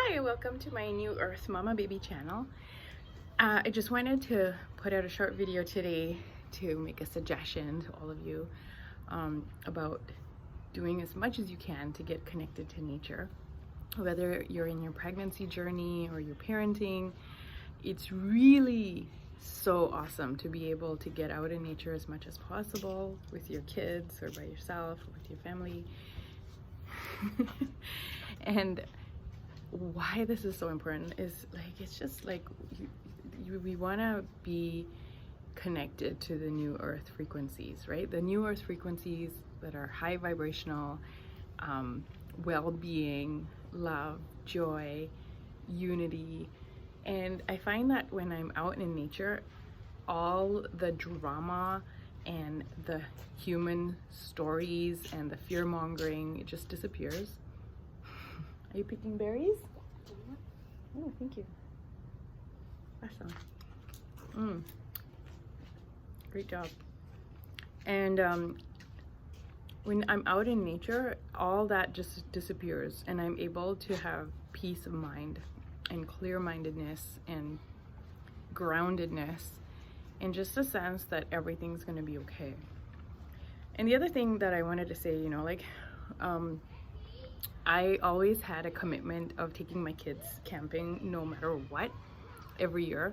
Hi, welcome to my new Earth Mama Baby channel. I just wanted to put out a short video today to make a suggestion to all of you about doing as much as you can to get connected to nature. Whether you're in your pregnancy journey or you're parenting, it's really so awesome to be able to get out in nature as much as possible with your kids or by yourself or with your family. And why this is so important is it's just we want to be connected to the new earth frequencies, right? The new earth frequencies that are high vibrational, well-being, love, joy, unity. And I find that when I'm out in nature, all the drama and the human stories and the fear mongering, it just disappears. Are you picking berries? Oh, thank you. Awesome. Great job. And when I'm out in nature, all that just disappears, and I'm able to have peace of mind and clear-mindedness and groundedness, and just a sense that everything's going to be okay. And the other thing that I wanted to say, I always had a commitment of taking my kids camping no matter what every year,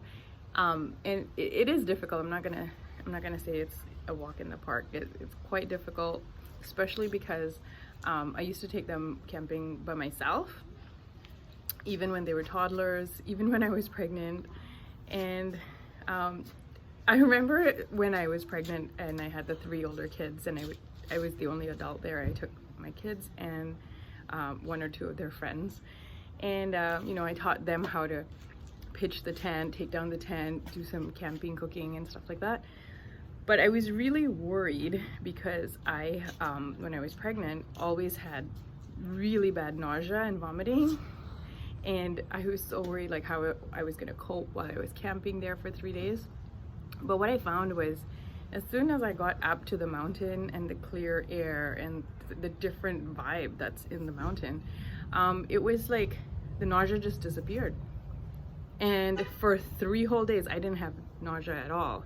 and it is difficult. I'm not gonna say it's a walk in the park. It's quite difficult, especially because I used to take them camping by myself, even when they were toddlers, even when I was pregnant. And I remember when I was pregnant and I had the 3 older kids, and I was the only adult there. I took my kids and 1 or 2 of their friends, and I taught them how to pitch the tent, take down the tent, do some camping cooking and stuff like that. But I was really worried because I when I was pregnant, always had really bad nausea and vomiting, and I was so worried how I was gonna cope while I was camping there for 3 days. But what I found was, as soon as I got up to the mountain and the clear air and the different vibe that's in the mountain, it was like the nausea just disappeared. And for 3 whole days, I didn't have nausea at all.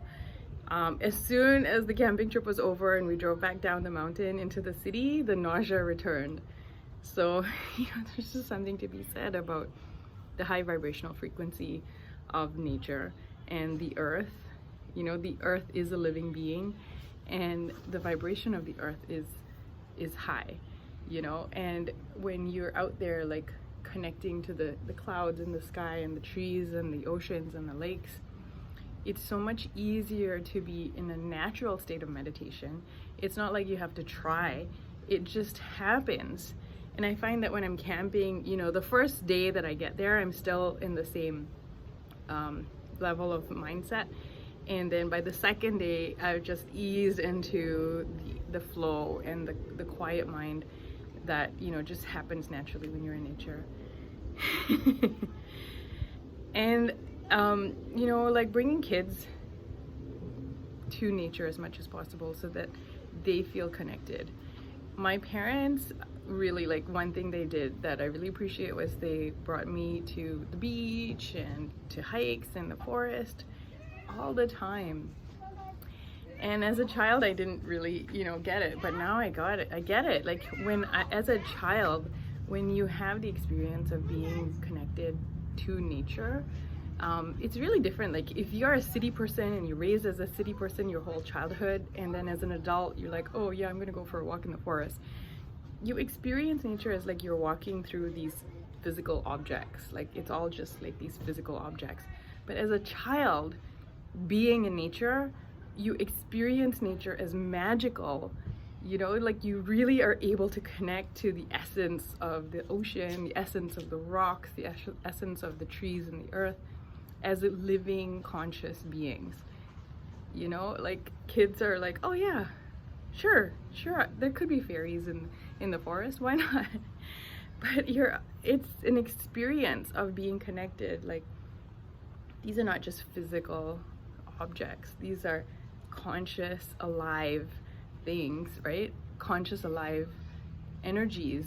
As soon as the camping trip was over and we drove back down the mountain into the city, the nausea returned. So there's just something to be said about the high vibrational frequency of nature and the earth. The earth is a living being, and the vibration of the earth is high, and when you're out there connecting to the clouds and the sky and the trees and the oceans and the lakes, it's so much easier to be in a natural state of meditation. It's not like you have to try, it just happens. And I find that when I'm camping, the first day that I get there, I'm still in the same level of mindset. And then by the second day, I've just eased into the flow and the quiet mind that, just happens naturally when you're in nature. And, bringing kids to nature as much as possible so that they feel connected. My parents really, one thing they did that I really appreciate was they brought me to the beach and to hikes in the forest all the time. And as a child, I didn't really, get it, but now I got it. I get it. As a child, when you have the experience of being connected to nature, it's really different. If you're a city person and you're raised as a city person your whole childhood, and then as an adult, you're like, oh yeah, I'm gonna go for a walk in the forest. You experience nature as you're walking through these physical objects. It's all just these physical objects. But as a child, being in nature, you experience nature as magical. You really are able to connect to the essence of the ocean, the essence of the rocks, the essence of the trees and the earth as living conscious beings. Kids are like, oh yeah, sure, there could be fairies in the forest, why not? But it's an experience of being connected. These are not just physical objects, these are conscious, alive things, right? Conscious, alive energies.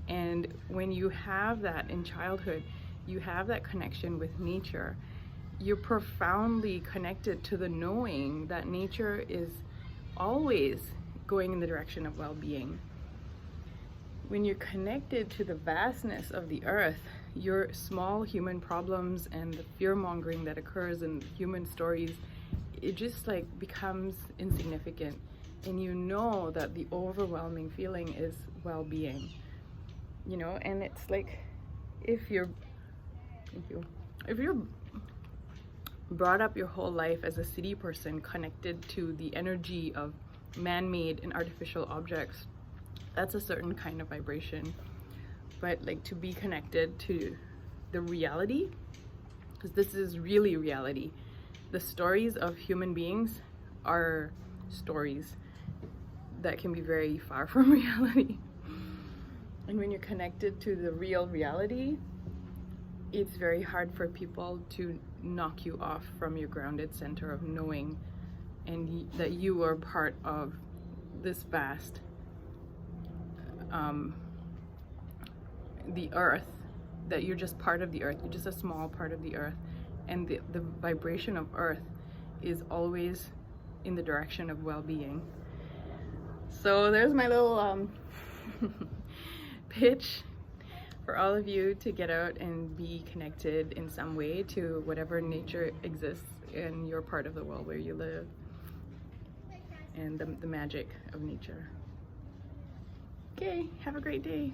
And when you have that in childhood, you have that connection with nature, you're profoundly connected to the knowing that nature is always going in the direction of well-being. When you're connected to the vastness of the earth, your small human problems and the fear-mongering that occurs in human stories, it just like becomes insignificant. And you know that the overwhelming feeling is well-being, you know. And it's like, if you're brought up your whole life as a city person, connected to the energy of man-made and artificial objects, that's a certain kind of vibration. But like, to be connected to the reality, because this is really reality. The stories of human beings are stories that can be very far from reality. And when you're connected to the real reality, it's very hard for people to knock you off from your grounded center of knowing, and that you are part of this vast, the earth, that you're just part of the earth, you're just a small part of the earth, and the vibration of earth is always in the direction of well-being. So there's my little pitch for all of you to get out and be connected in some way to whatever nature exists in your part of the world where you live, and the magic of nature. Okay, have a great day.